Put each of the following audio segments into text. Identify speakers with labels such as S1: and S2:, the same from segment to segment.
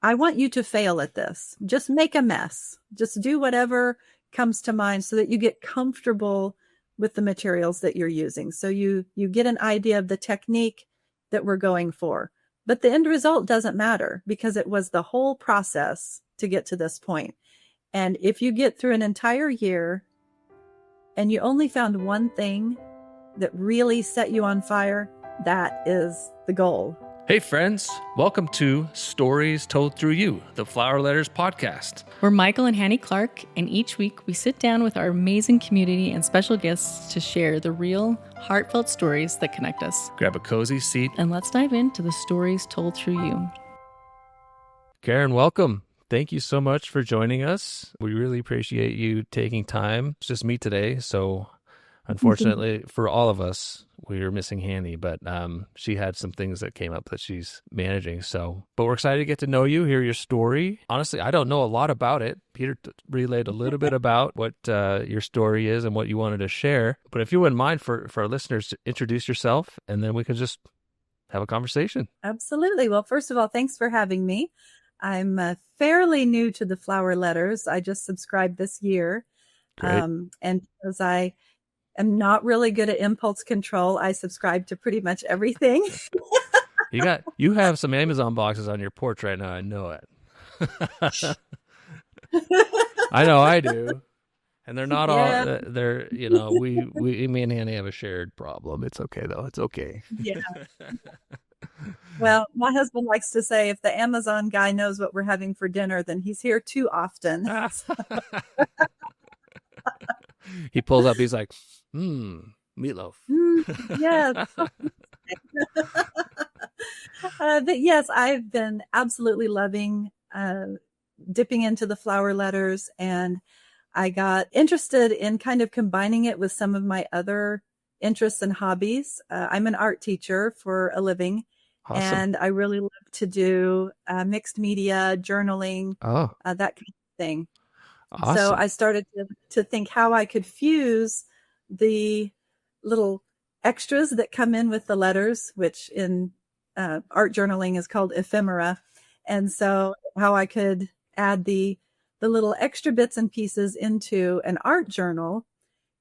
S1: I want you to fail at this. Just make a mess. Just do whatever comes to mind so that you get comfortable with the materials that you're using. So you get an idea of the technique that we're going for. But the end result doesn't matter because it was the whole process to get to this point. And if you get through an entire year and you only found one thing that really set you on fire, that is the goal.
S2: Hey friends, welcome to Stories Told Through You, the Flower Letters podcast.
S3: We're Michael and Hanny Clark, and each week we sit down with our amazing community and special guests to share the real, heartfelt stories that connect us.
S2: Grab a cozy seat.
S3: And let's dive into the stories told through you.
S2: Karen, welcome. Thank you so much for joining us. We really appreciate you taking time. It's just me today, so unfortunately for all of us, we were missing Hanny, but she had some things that came up that she's managing. But we're excited to get to know you, hear your story. Honestly, I don't know a lot about it. Peter relayed a little bit about what your story is and what you wanted to share. But if you wouldn't mind for our listeners to introduce yourself, and then we can just have a conversation.
S1: Absolutely. Well, first of all, thanks for having me. I'm fairly new to the Flower Letters. I just subscribed this year. And as I am not really good at impulse control, I subscribe to pretty much everything.
S2: You have some Amazon boxes on your porch right now. I know it. I know I do. And they're not all, they're, me and Hanny have a shared problem. It's okay though. It's okay.
S1: Yeah. Well, my husband likes to say if the Amazon guy knows what we're having for dinner, then he's here too often.
S2: He pulls up, he's like, meatloaf.
S1: Yes. But yes, I've been absolutely loving dipping into the Flower Letters, and I got interested in kind of combining it with some of my other interests and hobbies. I'm an art teacher for a living. Awesome. And I really love to do mixed media, journaling, that kind of thing. Awesome. So I started to think how I could fuse the little extras that come in with the letters, which in art journaling is called ephemera. And so how I could add the little extra bits and pieces into an art journal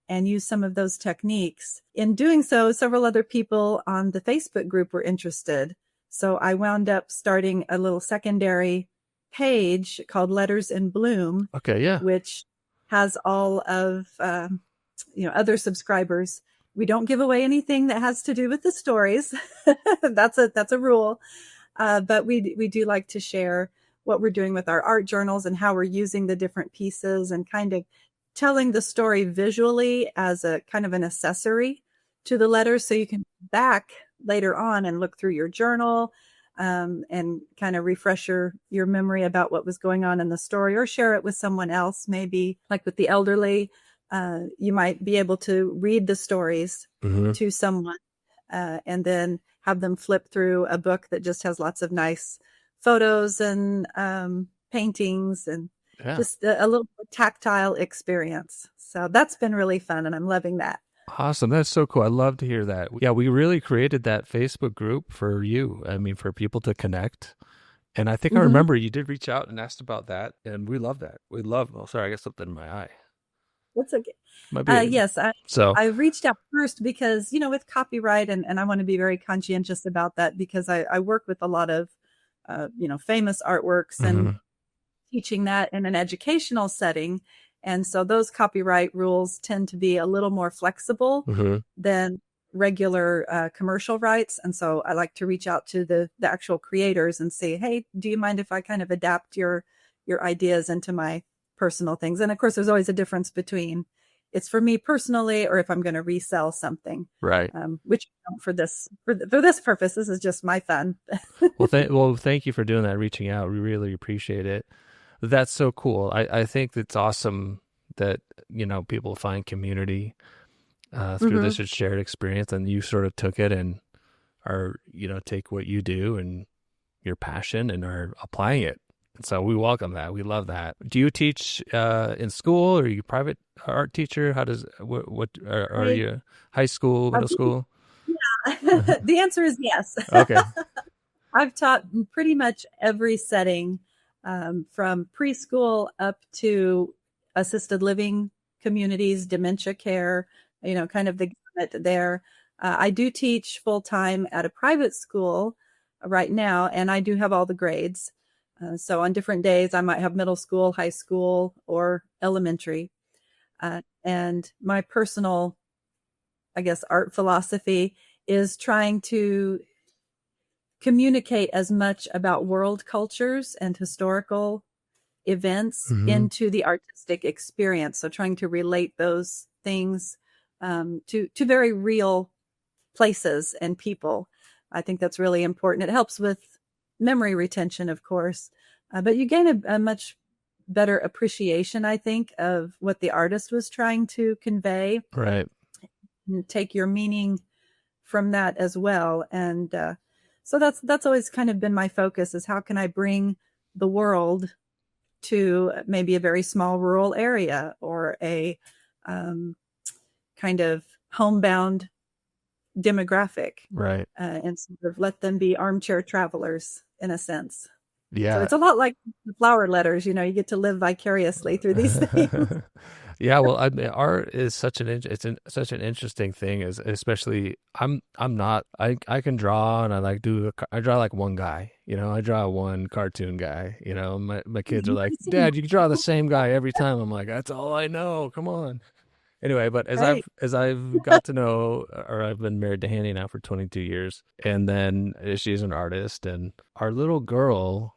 S1: and use some of those techniques. In doing so, several other people on the Facebook group were interested. So I wound up starting a little secondary page called Letters in Bloom.
S2: Okay, yeah.
S1: Which has all of other subscribers. We don't give away anything that has to do with the stories. That's a rule. But we do like to share what we're doing with our art journals and how we're using the different pieces and kind of telling the story visually as a kind of an accessory to the letters, so you can go back later on and look through your journal and kind of refresh your memory about what was going on in the story, or share it with someone else. Maybe like with the elderly, you might be able to read the stories to someone and then have them flip through a book that just has lots of nice photos and paintings and just a little tactile experience. So that's been really fun, and I'm loving that.
S2: Awesome. That's so cool. I love to hear that. Yeah, we really created that Facebook group for you. I mean, for people to connect. And I think I remember you did reach out and asked about that, and we love that. Sorry, I got something in my eye.
S1: That's okay. Yes. I reached out first because, with copyright, and I want to be very conscientious about that because I work with a lot of, famous artworks and teaching that in an educational setting. And so those copyright rules tend to be a little more flexible than regular commercial rights. And so I like to reach out to the actual creators and say, hey, do you mind if I kind of adapt your ideas into my personal things? And of course, there's always a difference between it's for me personally or if I'm going to resell something.
S2: Right.
S1: Which for this purpose, this is just my fun.
S2: Well, thank you for doing that, reaching out. We really appreciate it. That's so cool. I think it's awesome that, people find community through this shared experience, and you sort of took it and are, take what you do and your passion and are applying it. And so we welcome that. We love that. Do you teach in school, or are you a private art teacher? How does, are you high school, middle school?
S1: Yeah. The answer is yes.
S2: Okay.
S1: I've taught pretty much every setting from preschool up to assisted living communities, dementia care, kind of the gamut there. I do teach full time at a private school right now, and I do have all the grades. So on different days, I might have middle school, high school, or elementary. And my personal, I guess, art philosophy is trying to communicate as much about world cultures and historical events into the artistic experience. So trying to relate those things to very real places and people. I think that's really important. It helps with memory retention, of course, but you gain a much better appreciation, I think, of what the artist was trying to convey.
S2: Right.
S1: And take your meaning from that as well. And so that's always kind of been my focus, is how can I bring the world to maybe a very small rural area, or a kind of homebound demographic,
S2: Right.
S1: And sort of let them be armchair travelers in a sense.
S2: Yeah.
S1: So it's a lot like the flower letters, you get to live vicariously through these things.
S2: Yeah, well, art is such such an interesting thing. Especially I can draw, and I draw like one guy. I draw one cartoon guy. My kids are like, Dad, you draw the same guy every time. I'm like, that's all I know. Come on. Anyway, but
S1: Right.
S2: as I've got to know, or I've been married to Hanny now for 22 years, and then she's an artist, and our little girl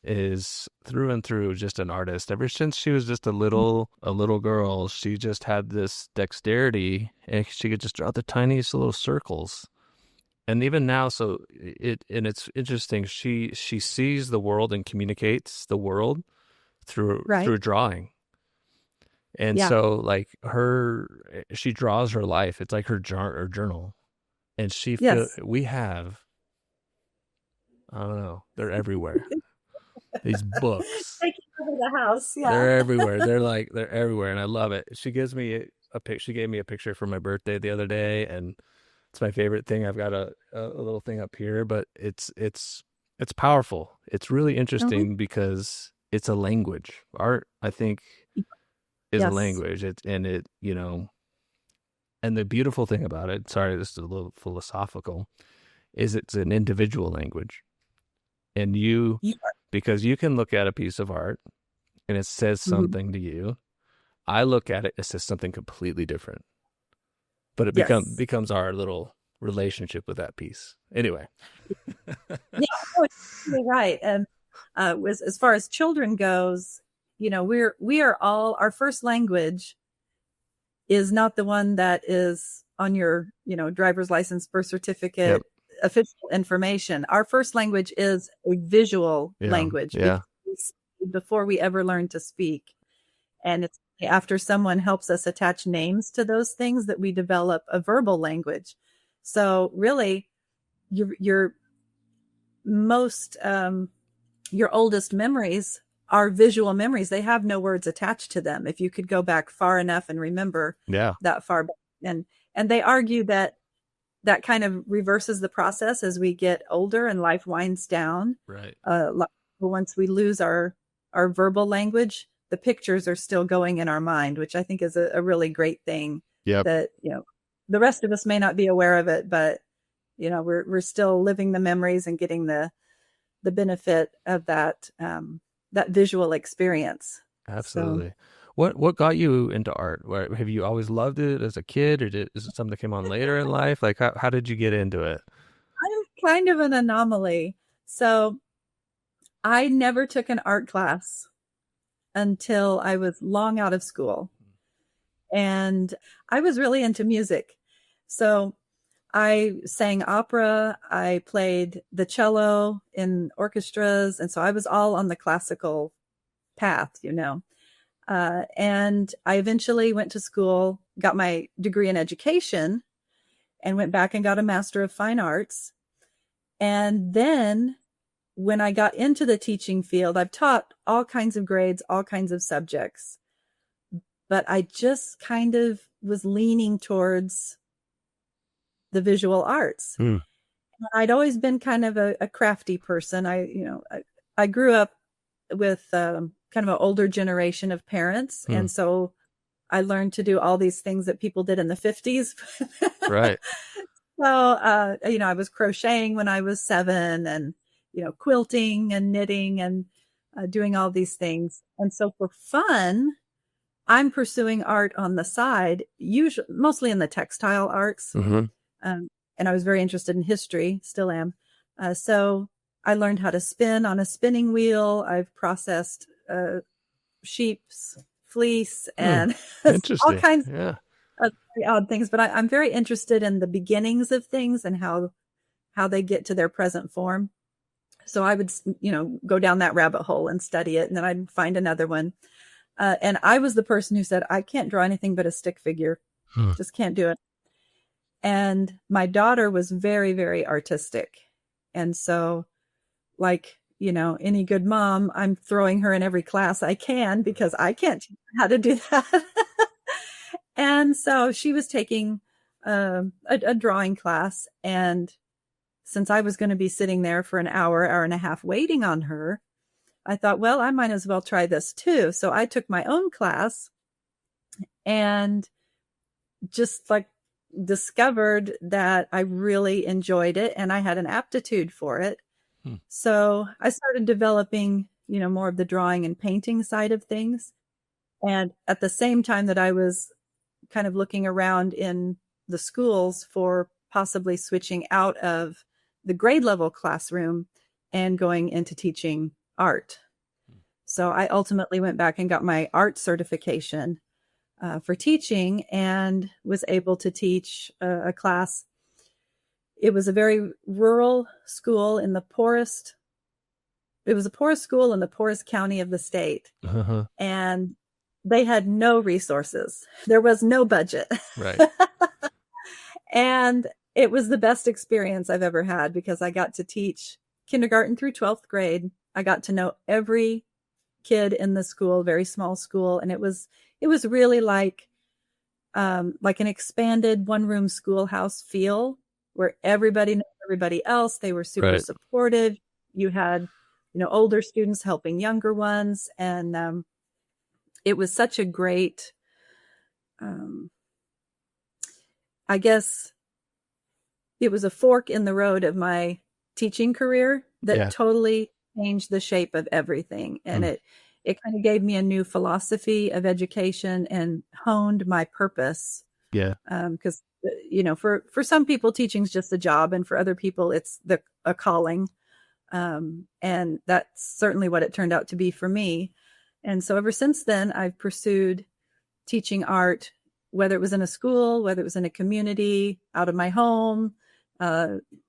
S2: is through and through just an artist. Ever since she was just a little girl, she just had this dexterity, and she could just draw the tiniest little circles. And even now, it's interesting. She sees the world and communicates the world through drawing. And so, like, she draws her life. It's like her journal, and we have, I don't know, they're everywhere. These books,
S1: Taking over the house. Yeah.
S2: they're everywhere. They're everywhere, and I love it. She gives me she gave me a picture for my birthday the other day, and it's my favorite thing. I've got a little thing up here, but it's powerful. It's really interesting because it's a language. Art, I think, is a language. And the beautiful thing about it, sorry, this is a little philosophical, is it's an individual language. And because you can look at a piece of art and it says something to you. I look at it, it says something completely different. But it becomes our little relationship with that piece. Anyway.
S1: You're really right. And as far as children goes, we are all, our first language is not the one that is on your, driver's license, birth certificate, official information. Our first language is a visual language.
S2: Yeah.
S1: Before we ever learn to speak. And it's after someone helps us attach names to those things that we develop a verbal language. So really, your most, your oldest memories are visual memories. They have no words attached to them. If you could go back far enough and remember that far back. And they argue that kind of reverses the process as we get older and life winds down.
S2: Right.
S1: Once we lose our verbal language, the pictures are still going in our mind, which I think is a really great thing.
S2: Yep.
S1: That, the rest of us may not be aware of it, but, we're still living the memories and getting the benefit of that visual experience.
S2: Absolutely. So, what got you into art? Have you always loved it as a kid, or is it something that came on later in life? Like, how did you get into it?
S1: I'm kind of an anomaly. So I never took an art class until I was long out of school. And I was really into music. So I sang opera, I played the cello in orchestras. And so I was all on the classical path, and I eventually went to school, got my degree in education, and went back and got a Master of Fine Arts. And then when I got into the teaching field, I've taught all kinds of grades, all kinds of subjects, but I just kind of was leaning towards the visual arts. I'd always been kind of a crafty person. I grew up kind of an older generation of parents. And so I learned to do all these things that people did in the 50s.
S2: Right.
S1: So, I was crocheting when I was 7 and, quilting and knitting and doing all these things. And so for fun, I'm pursuing art on the side, usually mostly in the textile arts. And I was very interested in history, still am. So I learned how to spin on a spinning wheel. I've processed sheep's fleece and all
S2: Interesting.
S1: kinds
S2: Yeah.
S1: of very odd things. But I'm very interested in the beginnings of things and how they get to their present form. So I would, go down that rabbit hole and study it. And then I'd find another one. And I was the person who said, I can't draw anything but a stick figure. Just can't do it. And my daughter was very, very artistic. And so like, any good mom, I'm throwing her in every class I can because I can't teach her how to do that. And so she was taking a drawing class. And since I was going to be sitting there for an hour and a half waiting on her, I thought, well, I might as well try this too. So I took my own class and just like discovered that I really enjoyed it and I had an aptitude for it. So I started developing, more of the drawing and painting side of things. And at the same time that I was kind of looking around in the schools for possibly switching out of the grade level classroom and going into teaching art. So I ultimately went back and got my art certification for teaching and was able to teach a class. It was a very rural school in the poorest school in the poorest county of the state. And they had no resources. There was no budget.
S2: Right.
S1: And it was the best experience I've ever had because I got to teach kindergarten through 12th grade. I got to know every kid in the school, very small school. And it was really like an expanded one-room schoolhouse feel where everybody knows everybody else. They were super supportive. You had, older students helping younger ones. And it was such a great, I guess it was a fork in the road of my teaching career that totally changed the shape of everything. And it kind of gave me a new philosophy of education and honed my purpose. Yeah. Because, for some people, teaching's just a job. And for other people, it's a calling. And that's certainly what it turned out to be for me. And so ever since then, I've pursued teaching art, whether it was in a school, whether it was in a community, out of my home,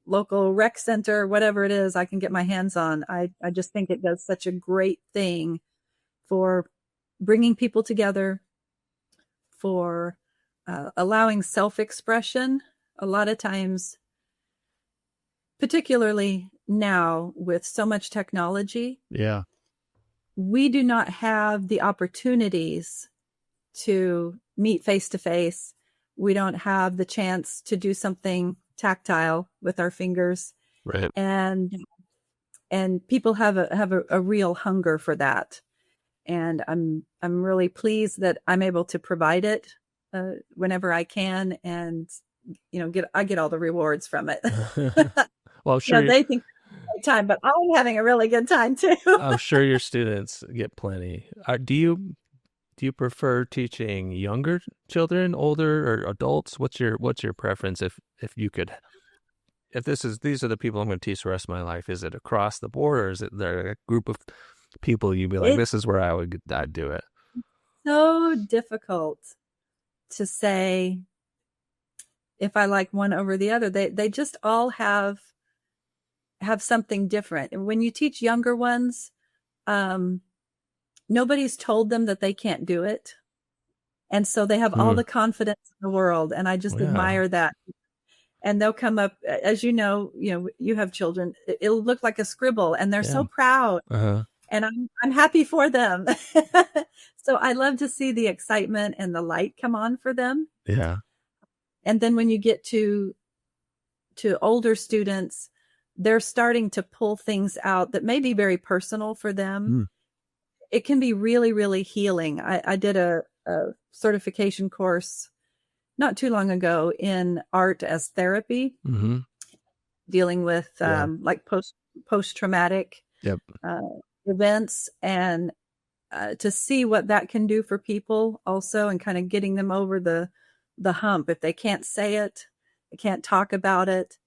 S1: local rec center, whatever it is I can get my hands on. I just think it does such a great thing for bringing people together, for allowing self-expression. A lot of times, particularly now with so much technology, we do not have the opportunities to meet face to face. We don't have the chance to do something tactile with our fingers. Right. And people have a real hunger for that. And I'm really pleased that I'm able to provide it whenever I can, and I get all the rewards from it.
S2: Well, I'm sure
S1: they think it's a good time, but I'm having a really good time too.
S2: I'm sure your students get plenty. Do you prefer teaching younger children, older, or adults? What's your preference? If these are the people I'm going to teach the rest of my life, is it across the board, or is it there a group of people you'd be like, this is where I'd do it?
S1: So difficult to say if I like one over the other. They just all have something different. And when you teach younger ones, nobody's told them that they can't do it. And so they have all the confidence in the world. And I just admire that. And they'll come up, as you have children, it'll look like a scribble and they're so proud. And I'm happy for them. So I love to see the excitement and the light come on for them. Yeah. And then when you get to older students, they're starting to pull things out that may be very personal for them. it can be really, really healing. I did a certification course not too long ago in art as therapy,
S2: Mm-hmm.
S1: dealing with like post-traumatic
S2: Yep.
S1: events, and to see what that can do for people also, and kind of getting them over the hump. If they can't say it, they can't talk about it,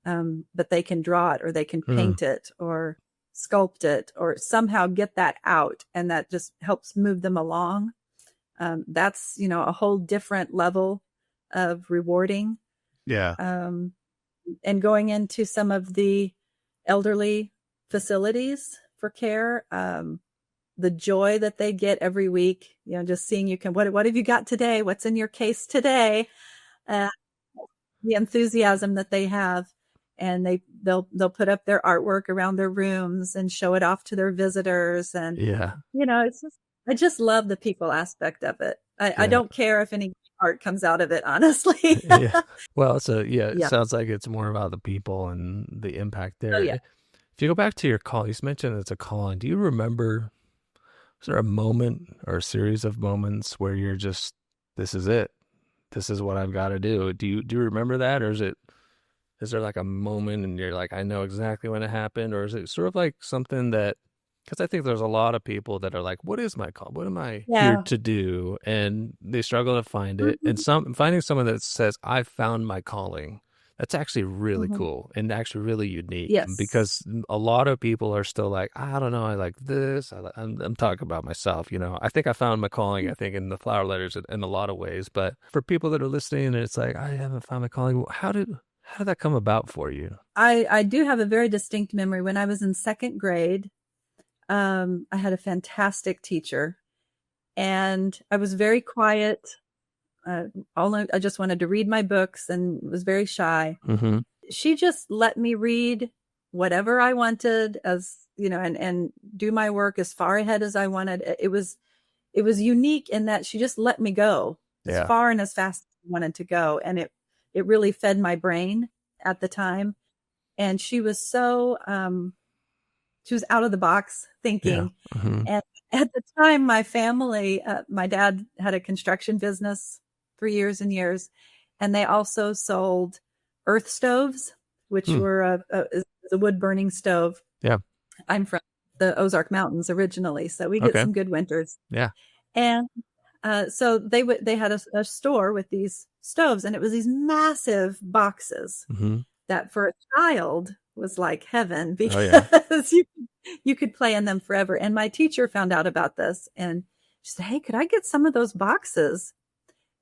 S1: but they can draw it, or they can paint it, or sculpt it, or somehow get that out, and that just helps move them along. That's, a whole different level of rewarding.
S2: Yeah.
S1: And going into some of the elderly facilities for care, the joy that they get every week, just seeing what have you got today? What's in your case today? The enthusiasm that they have, and they'll put up their artwork around their rooms and show it off to their visitors. And, it's just, I just love the people aspect of it. I don't care if any art comes out of it, honestly.
S2: Yeah. Well, so it
S1: Yeah.
S2: sounds like it's more about the people and the impact there.
S1: Oh, yeah.
S2: If you go back to your call, you mentioned it's a call. Do you remember, was there a moment or a series of moments where you're just, this is it? This is what I've got to do. Do you remember that? Or is there like a moment and you're like, I know exactly when it happened? Or is it sort of like something that, because I think there's a lot of people that are like, what is my call? What am I here to do? And they struggle to find it. And finding someone that says, I found my calling, that's actually really cool and actually really unique.
S1: Yes.
S2: Because a lot of people are still like, I don't know, I like this. I'm talking about myself, I think I found my calling, I think, in the flower letters in a lot of ways. But for people that are listening and it's like, I haven't found my calling, how did that come about for you?
S1: I do have a very distinct memory. When I was in second grade, I had a fantastic teacher, and I was very quiet. I just wanted to read my books and was very shy.
S2: Mm-hmm.
S1: She just let me read whatever I wanted, as and do my work as far ahead as I wanted. It was unique in that she just let me go as far and as fast as I wanted to go, and it really fed my brain at the time. And she was so she was out of the box thinking.
S2: Yeah. Mm-hmm.
S1: And at the time, my family, my dad had a construction business for years and years, and they also sold earth stoves, which were a wood burning stove.
S2: Yeah.
S1: I'm from the Ozark Mountains originally, so we get some good winters.
S2: Yeah.
S1: And so they had a store with these stoves, and it was these massive boxes that for a child was like heaven, because you could play in them forever. And my teacher found out about this, and she said, hey, could I get some of those boxes?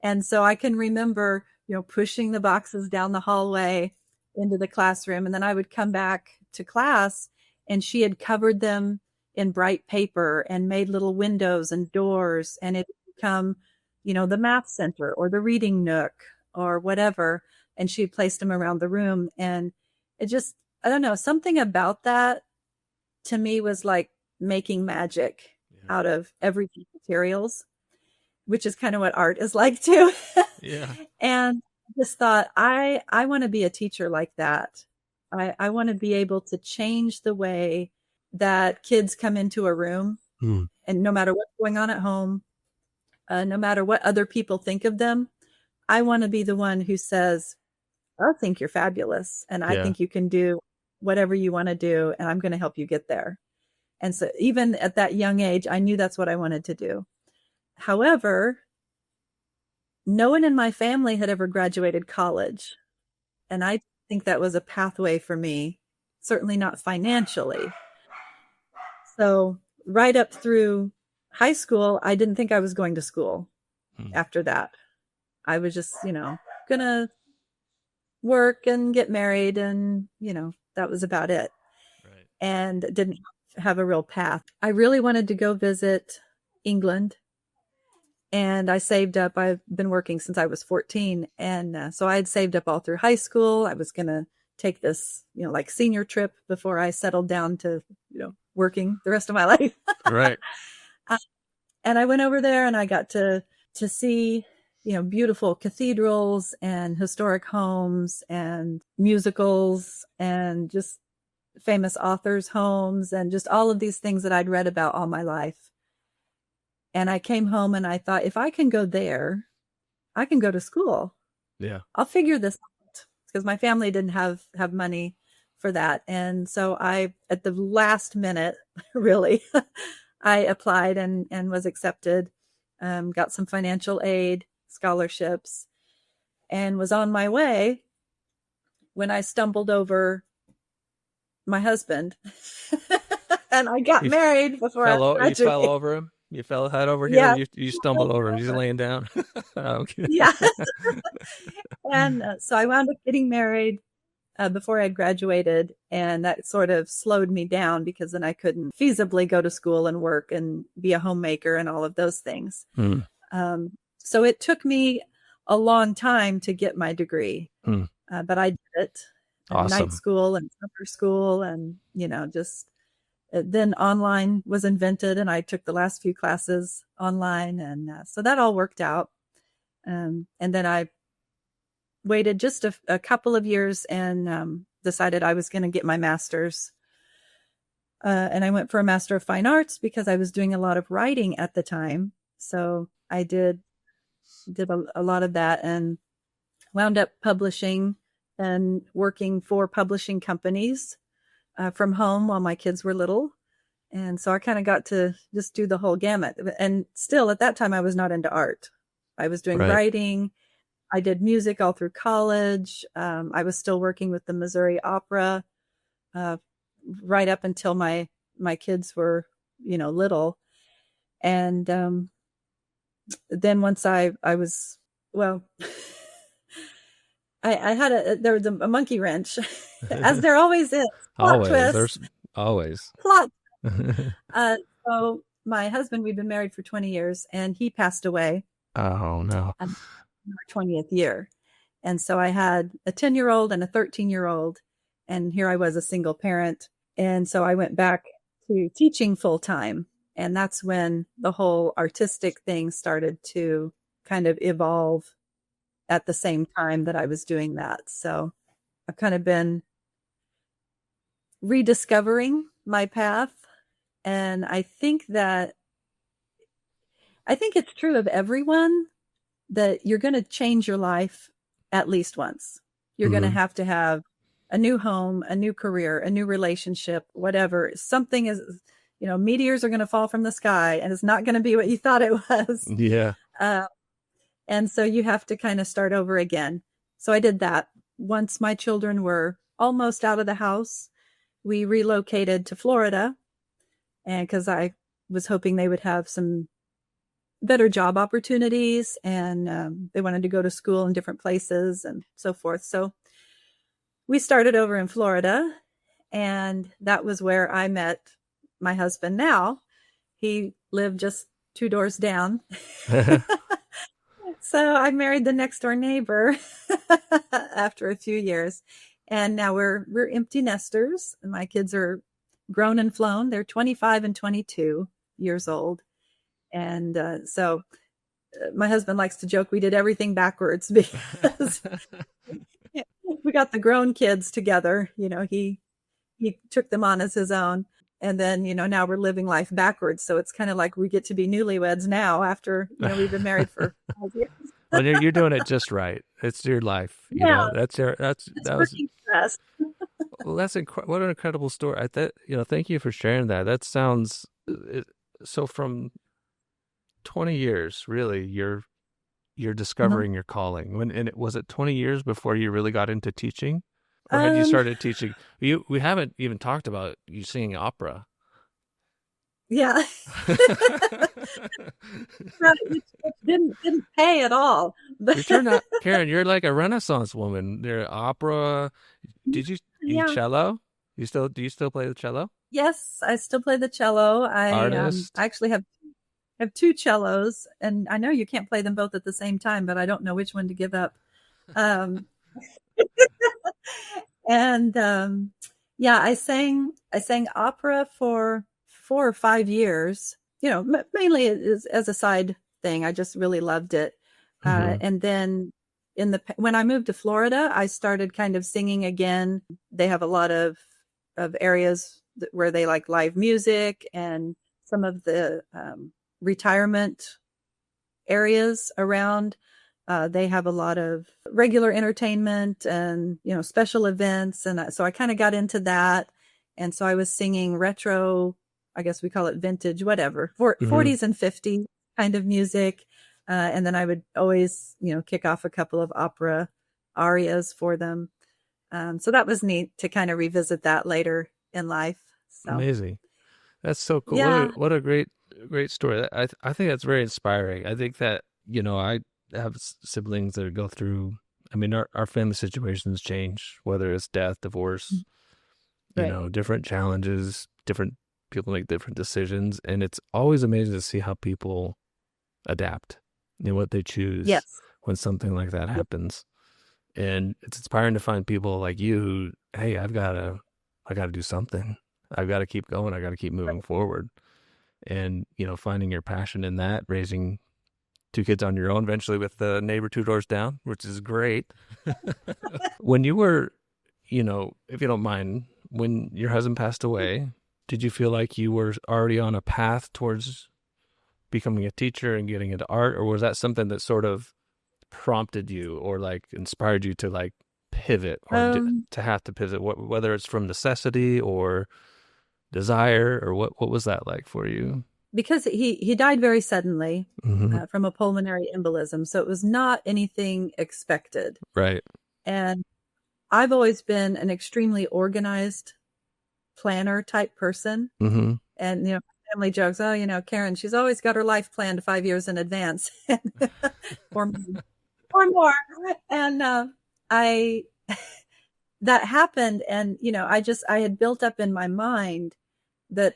S1: And so I can remember, pushing the boxes down the hallway into the classroom. And then I would come back to class, and she had covered them in bright paper and made little windows and doors. And it would become, the math center or the reading nook or whatever. And she placed them around the room. And it just, I don't know, something about that to me was like making magic out of everyday materials, which is kind of what art is like too.
S2: Yeah.
S1: And I just thought, I want to be a teacher like that. I want to be able to change the way that kids come into a room, and no matter what's going on at home, no matter what other people think of them, I want to be the one who says, I think you're fabulous, and I think you can do whatever you want to do, and I'm going to help you get there. And so even at that young age, I knew that's what I wanted to do. However, no one in my family had ever graduated college, and I think that was a pathway for me, certainly not financially. So right up through high school, I didn't think I was going to school after that. I was just, gonna work and get married, and, that was about it.
S2: Right.
S1: And didn't have a real path. I really wanted to go visit England, and I saved up. I've been working since I was 14. And so I had saved up all through high school. I was going to take this, like senior trip before I settled down to, working the rest of my life.
S2: Right.
S1: And I went over there, and I got to see, beautiful cathedrals and historic homes and musicals and just famous authors' homes and just all of these things that I'd read about all my life. And I came home and I thought, if I can go there, I can go to school.
S2: Yeah.
S1: I'll figure this out, because my family didn't have money for that. And so I, at the last minute, really, I applied and was accepted, got some financial aid, scholarships, and was on my way when I stumbled over my husband. And I got married before I
S2: You fell
S1: graduated.
S2: over him? You fell head over
S1: Yeah.
S2: heels? You stumbled over him? He's laying down? Okay.
S1: Yeah. And so I wound up getting married before I had graduated, and that sort of slowed me down, because then I couldn't feasibly go to school and work and be a homemaker and all of those things.
S2: Mm.
S1: So it took me a long time to get my degree, but I did it.
S2: Awesome.
S1: Night school and summer school, and just then online was invented, and I took the last few classes online, and so that all worked out. And then I waited just a couple of years and decided I was going to get my master's. And I went for a Master of Fine Arts because I was doing a lot of writing at the time. So I did a lot of that, and wound up publishing and working for publishing companies from home while my kids were little. And so I kind of got to just do the whole gamut. And still at that time, I was not into art. I was doing writing. I did music all through college. I was still working with the Missouri Opera right up until my kids were, little. And then once I was, well, I had there was a monkey wrench, as there always is. Plot twist.
S2: There's always.
S1: Plot. So my husband, we've been married for 20 years, and he passed away.
S2: Oh, no.
S1: In our 20th year. And so I had a 10-year-old and a 13-year-old, and here I was, a single parent. And so I went back to teaching full time. And that's when the whole artistic thing started to kind of evolve at the same time that I was doing that. So I've kind of been rediscovering my path. And I think it's true of everyone that you're going to change your life at least once. You're going to have a new home, a new career, a new relationship, whatever. Something is, meteors are going to fall from the sky, and it's not going to be what you thought it was.
S2: Yeah.
S1: And so you have to kind of start over again. So I did that. Once my children were almost out of the house, we relocated to Florida, and because I was hoping they would have some better job opportunities, and they wanted to go to school in different places and so forth. So we started over in Florida, and that was where I met my husband now. He lived just 2 doors down. So I married the next door neighbor after a few years, and now we're empty nesters, and my kids are grown and flown. They're 25 and 22 years old. And so my husband likes to joke we did everything backwards, because we got the grown kids together. He took them on as his own. And then, now we're living life backwards. So it's kind of like we get to be newlyweds now after, we've been married for 5 years.
S2: Well, you're doing it just right. It's your life.
S1: Yeah.
S2: That was best. Well, what an incredible story. Thank you for sharing that. That sounds so from 20 years, really, you're discovering your calling. Was it 20 years before you really got into teaching, or had you started teaching? We haven't even talked about you singing opera.
S1: Yeah. It didn't pay at all.
S2: You turned out, Karen, you're like a Renaissance woman. You're opera. Did you cello? Do you still play the cello?
S1: Yes, I still play the cello. I actually have 2 cellos, and I know you can't play them both at the same time, but I don't know which one to give up. And I sang opera for 4 or 5 years, mainly as a side thing. I just really loved it. And then when I moved to Florida, I started kind of singing again. They have a lot of areas where they like live music, and some of the retirement areas around. They have a lot of regular entertainment and, special events. And so I kind of got into that. And so I was singing retro, I guess we call it vintage, whatever, 40s and 50s kind of music. And then I would always, kick off a couple of opera arias for them. So that was neat to kind of revisit that later in life. So.
S2: Amazing. That's so cool.
S1: Yeah.
S2: What a great story. I think that's very inspiring. I think that, I have siblings that go through, I mean, our family situations change, whether it's death, divorce,
S1: Right.
S2: different challenges, different people make different decisions. And it's always amazing to see how people adapt and what they choose
S1: Yes.
S2: when something like that happens. And it's inspiring to find people like you who, hey, I got to do something. I've got to keep going. I got to keep moving forward. And, finding your passion in that, raising 2 kids on your own, eventually with the neighbor 2 doors down, which is great. When you were, if you don't mind, when your husband passed away, did you feel like you were already on a path towards becoming a teacher and getting into art? Or was that something that sort of prompted you or like inspired you to like pivot or to have to pivot, whether it's from necessity or desire, or what was that like for you?
S1: Because he died very suddenly from a pulmonary embolism. So it was not anything expected.
S2: Right.
S1: And I've always been an extremely organized planner type person.
S2: Mm-hmm.
S1: And, family jokes, oh, Karen, she's always got her life planned 5 years in advance or more. And that happened. And, I had built up in my mind that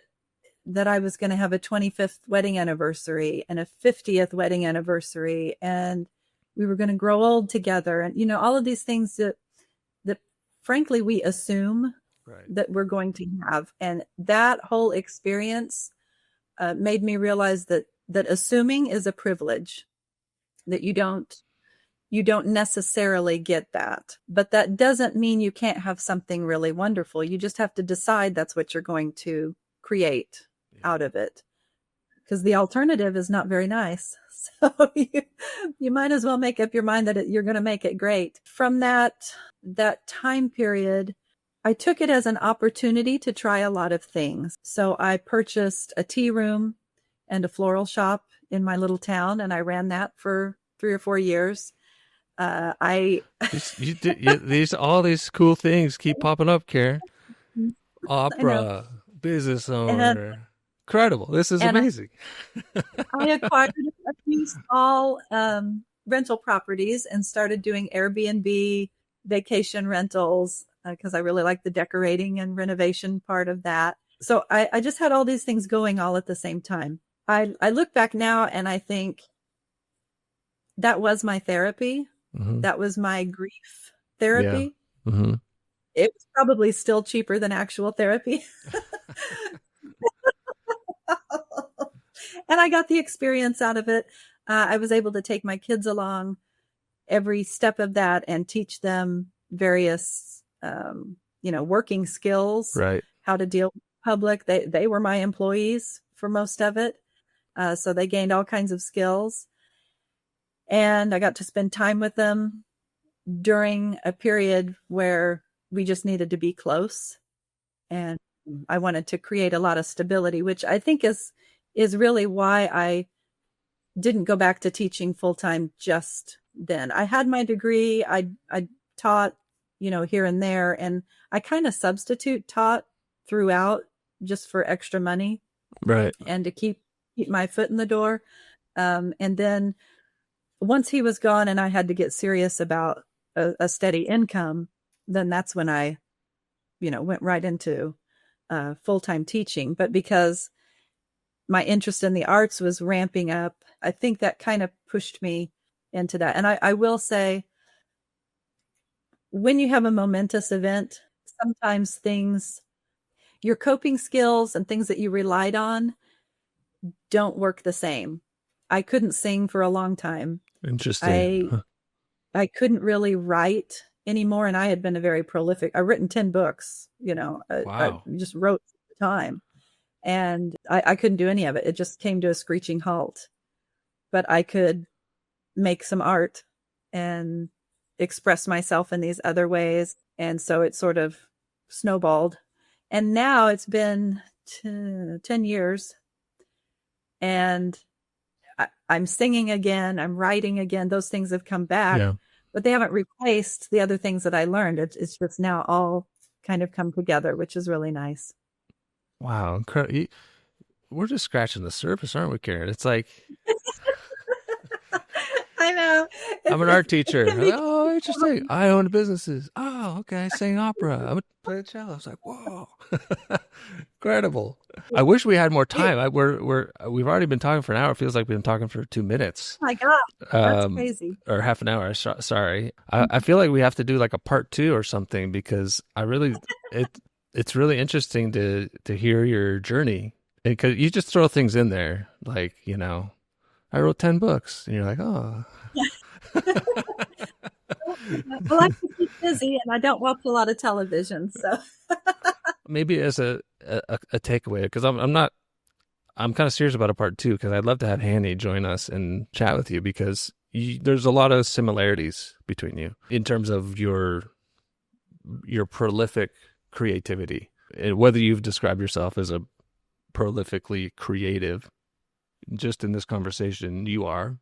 S1: I was going to have a 25th wedding anniversary and a 50th wedding anniversary. And we were going to grow old together. And, all of these things that frankly, we assume that we're going to have. And that whole experience made me realize that assuming is a privilege, that you don't necessarily get that. But that doesn't mean you can't have something really wonderful. You just have to decide that's what you're going to create out of it, because the alternative is not very nice. So you might as well make up your mind that you're going to make it great. From that time period, I took it as an opportunity to try a lot of things. So I purchased a tea room and a floral shop in my little town, and I ran that for 3 or 4 years.
S2: All these cool things keep popping up, Karen. Opera, business owner. Incredible. This is amazing.
S1: I acquired a few small rental properties and started doing Airbnb vacation rentals because I really like the decorating and renovation part of that. So I just had all these things going all at the same time. I look back now and I think that was my therapy. Mm-hmm. That was my grief therapy.
S2: Yeah. Mm-hmm.
S1: It was probably still cheaper than actual therapy. And I got the experience out of it. I was able to take my kids along every step of that and teach them various, working skills,
S2: right?
S1: How to deal with public. They were my employees for most of it. So they gained all kinds of skills. And I got to spend time with them during a period where we just needed to be close. And I wanted to create a lot of stability, which I think is really why I didn't go back to teaching full-time just then. I had my degree. I taught, here and there, and I kind of substitute taught throughout just for extra money.
S2: Right.
S1: And to keep my foot in the door. And then once he was gone and I had to get serious about a steady income, then that's when I, went right into full-time teaching. But because my interest in the arts was ramping up, I think that kind of pushed me into that. And I will say, when you have a momentous event, sometimes your coping skills and things that you relied on don't work the same. I couldn't sing for a long time.
S2: Interesting.
S1: I couldn't really write anymore. And I had been I've written 10 books,
S2: Wow.
S1: I just wrote at the time. And I couldn't do any of it. It just came to a screeching halt. But I could make some art and express myself in these other ways. And so it sort of snowballed. And now it's been 10 years, and I'm singing again. I'm writing again. Those things have come back,
S2: Yeah.
S1: but they haven't replaced the other things that I learned. It's just now all kind of come together, which is really nice.
S2: Wow. Incredible. We're just scratching the surface, aren't we, Karen? It's like,
S1: I know.
S2: I'm an art
S1: It
S2: teacher.
S1: can be,
S2: Oh, interesting. I own businesses. Oh, okay. I sing opera. I'm a play the cello. I was like, whoa, incredible. I wish we had more time. We've already been talking for an hour. It feels like we've been talking for 2 minutes.
S1: oh my God, that's crazy.
S2: Or half an hour. Sorry. I feel like we have to do like a part 2 or something, because it's really interesting to hear your journey, because you just throw things in there like, I wrote 10 books, and you're like, oh.
S1: I like to keep busy, and I don't watch a lot of television, so.
S2: Maybe as a takeaway, because I'm kind of serious about a part 2, because I'd love to have Hanny join us and chat with you, because there's a lot of similarities between you in terms of your prolific creativity, and whether you've described yourself as a prolifically creative. Just in this conversation, you are.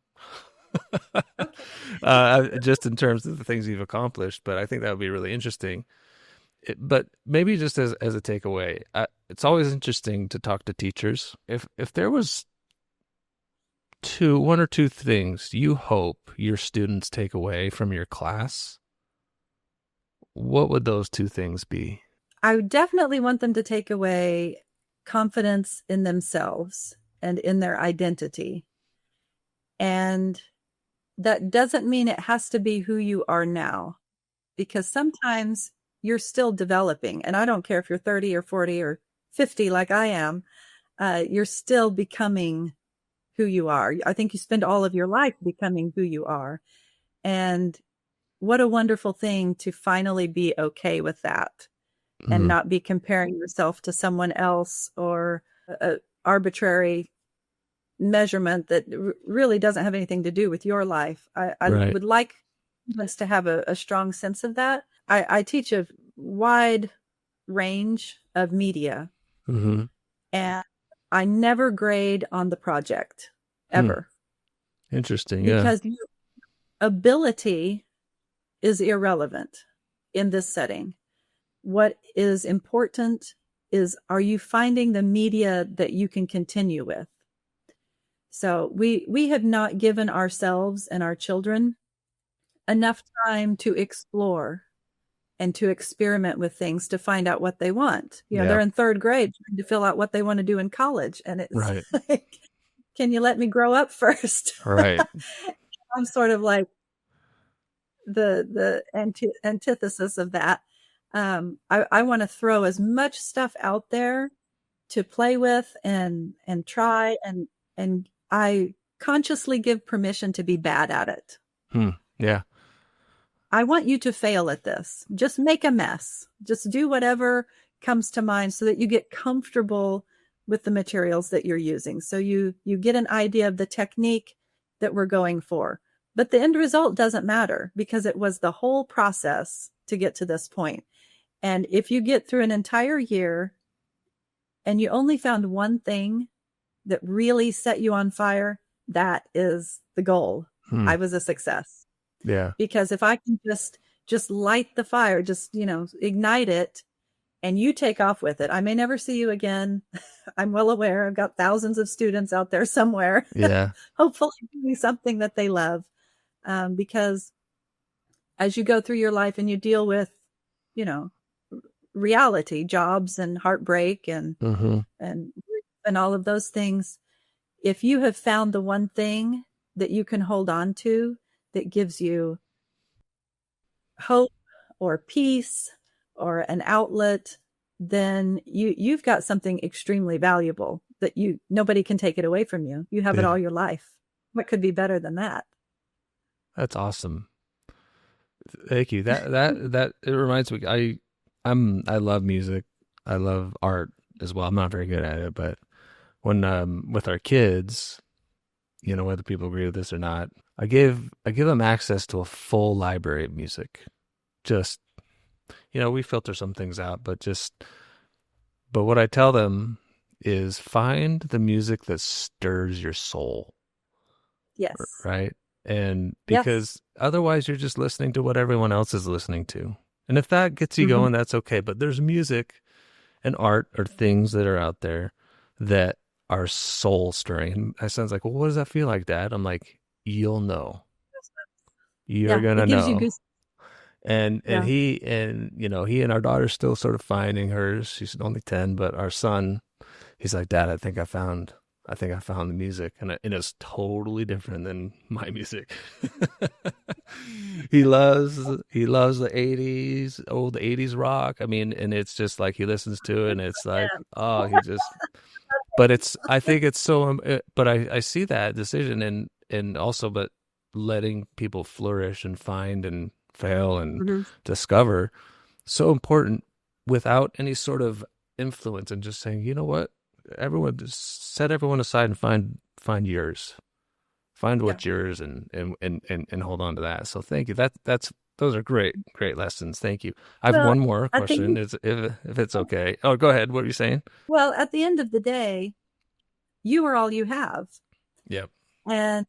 S2: Just in terms of the things you've accomplished, but I think that would be really interesting. But maybe just as a takeaway, it's always interesting to talk to teachers. If there was one or two things you hope your students take away from your class, what would those 2 things be?
S1: I would definitely want them to take away confidence in themselves and in their identity. And that doesn't mean it has to be who you are now, because sometimes you're still developing. And I don't care if you're 30 or 40 or 50 like I am, you're still becoming who you are. I think you spend all of your life becoming who you are. And what a wonderful thing to finally be okay with that, and not be comparing yourself to someone else or an arbitrary measurement that really doesn't have anything to do with your life. I
S2: Right.
S1: would like us to have a strong sense of that. I teach a wide range of media, and I never grade on the project, ever.
S2: Interesting. Yeah.
S1: Because your ability is irrelevant in this setting. What is important is, are you finding the media that you can continue with? So we have not given ourselves and our children enough time to explore and to experiment with things to find out what they want. They're in 3rd grade trying to fill out what they want to do in college. And it's
S2: Right.
S1: like, can you let me grow up first?
S2: Right.
S1: I'm sort of like the antithesis of that. I want to throw as much stuff out there to play with and try, and I consciously give permission to be bad at it.
S2: Yeah.
S1: I want you to fail at this. Just make a mess. Just do whatever comes to mind so that you get comfortable with the materials that you're using. So you get an idea of the technique that we're going for. But the end result doesn't matter, because it was the whole process to get to this point. And if you get through an entire year and you only found one thing that really set you on fire, that is the goal. I was a success.
S2: Yeah.
S1: Because if I can just light the fire, just, ignite it, and you take off with it, I may never see you again. I'm well aware. I've got thousands of students out there somewhere.
S2: Yeah.
S1: Hopefully doing something that they love. Because as you go through your life and you deal with, reality, jobs and heartbreak and all of those things, if you have found the one thing that you can hold on to that gives you hope or peace or an outlet, then you've got something extremely valuable that nobody can take it away from you. You have it all your life. What could be better than that?
S2: That's awesome. Thank you. That it reminds me. I love music. I love art. as well. I'm not very good at it, but when with our kids, whether people agree with this or not, I give them access to a full library of music. Just we filter some things out, but what I tell them is find the music that stirs your soul.
S1: Yes.
S2: Right? And because otherwise you're just listening to what everyone else is listening to. And if that gets you going, that's okay. But there's music and art or things that are out there that are soul stirring. And my son's like, well, what does that feel like, Dad? I'm like, you'll know. You're going to know.
S1: Gives you goose.
S2: And he and our daughter's still sort of finding hers. She's only 10, but our son, he's like, Dad, I think I found the music, and it's totally different than my music. He loves the 80s, the 80s rock. I mean, and it's just like he listens to it, and it's like, but I think it's so, but I see that decision and also, but letting people flourish and find and fail and discover, so important without any sort of influence, and just saying, you know what? Everyone, just set everyone aside and find yours, find what's yours, and hold on to that. So thank you. Those are great lessons. Thank you. I have one more question, if it's okay. Oh, go ahead. What are you saying?
S1: Well, at the end of the day, you are all you have.
S2: Yep.
S1: And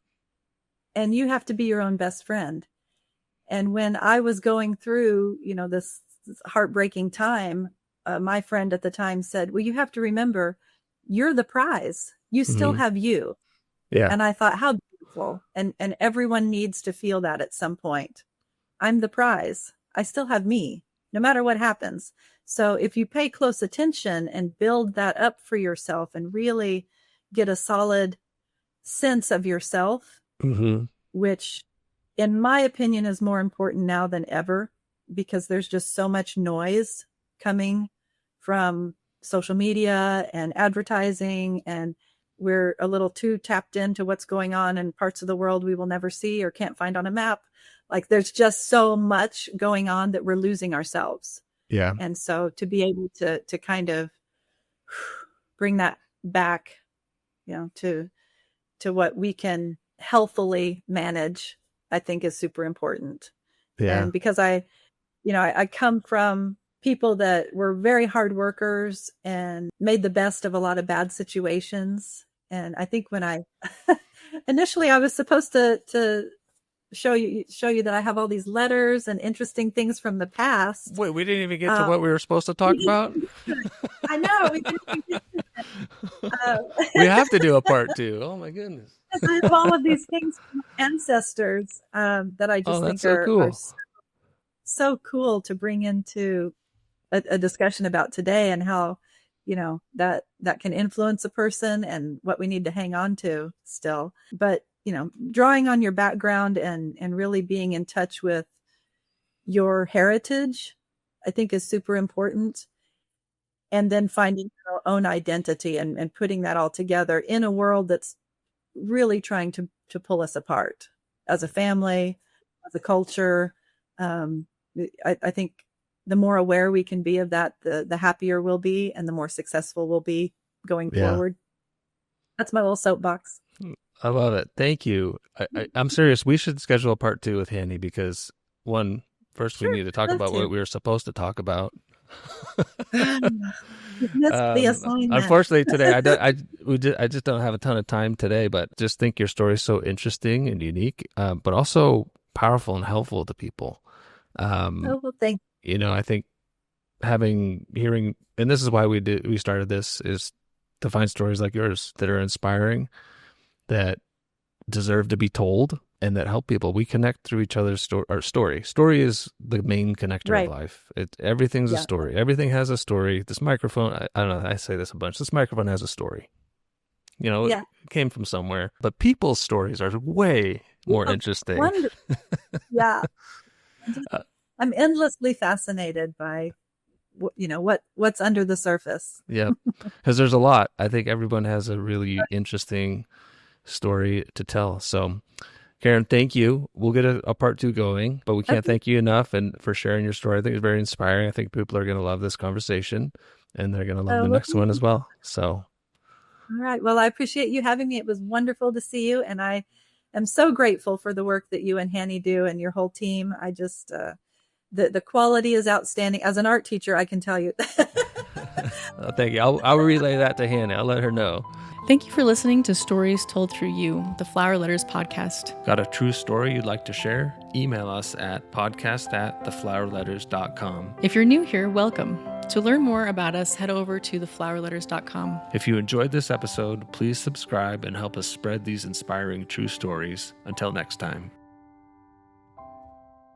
S1: you have to be your own best friend. And when I was going through, this heartbreaking time, my friend at the time said, well, you have to remember, you're the prize. You still have you.
S2: Yeah.
S1: And I thought, how beautiful. And everyone needs to feel that at some point. I'm the prize. I still have me, no matter what happens. So if you pay close attention and build that up for yourself and really get a solid sense of yourself, which in my opinion is more important now than ever, because there's just so much noise coming from social media and advertising, and we're a little too tapped into what's going on in parts of the world we will never see or can't find on a map. Like there's just so much going on that we're losing ourselves.
S2: Yeah.
S1: And so to be able to kind of bring that back, to what we can healthily manage, I think is super important.
S2: Yeah.
S1: And because I come from people that were very hard workers and made the best of a lot of bad situations. And I think when initially I was supposed to show you that I have all these letters and interesting things from the past.
S2: Wait, we didn't even get to what we were supposed to talk about?
S1: I know. We didn't even
S2: we have to do a part 2. Oh my goodness.
S1: I have all of these things from ancestors that I just think are so cool to bring into a discussion about today, and how, that can influence a person and what we need to hang on to still. But, drawing on your background and really being in touch with your heritage, I think is super important. And then finding your own identity and putting that all together in a world that's really trying to pull us apart as a family, as a culture. I think the more aware we can be of that, the happier we'll be and the more successful we'll be going forward. That's my little soapbox.
S2: I love it. Thank you. I'm serious. We should schedule a part 2 with Hanny, because first we need to talk about what we were supposed to talk about. Unfortunately today I just don't have a ton of time today, but just think your story is so interesting and unique, but also powerful and helpful to people.
S1: Well, thank
S2: you. I think hearing, and this is why we started this, is to find stories like yours that are inspiring, that deserve to be told, and that help people. We connect through each other's story. Story is the main connector of life. Everything's a story. Everything has a story. This microphone, I don't know, I say this a bunch. This microphone has a story. It came from somewhere. But people's stories are way more interesting.
S1: Yeah. I'm endlessly fascinated by, what's under the surface.
S2: Yeah, because there's a lot. I think everyone has a really interesting story to tell. So, Karen, thank you. We'll get a part 2 going, but we can't thank you enough and for sharing your story. I think it's very inspiring. I think people are going to love this conversation. and they're going to love
S1: Oh,
S2: the
S1: well,
S2: next one as well. So,
S1: all right. Well, I appreciate you having me. It was wonderful to see you. And I am so grateful for the work that you and Hanny do and your whole team. I just, the quality is outstanding. As an art teacher, I can tell you.
S2: thank you. I'll relay that to Hannah. I'll let her know.
S3: Thank you for listening to Stories Told Through You, the Flower Letters podcast.
S2: Got a true story you'd like to share? Email us at podcast@theflowerletters.com.
S3: If you're new here, welcome. To learn more about us, head over to theflowerletters.com.
S2: If you enjoyed this episode, please subscribe and help us spread these inspiring true stories. Until next time.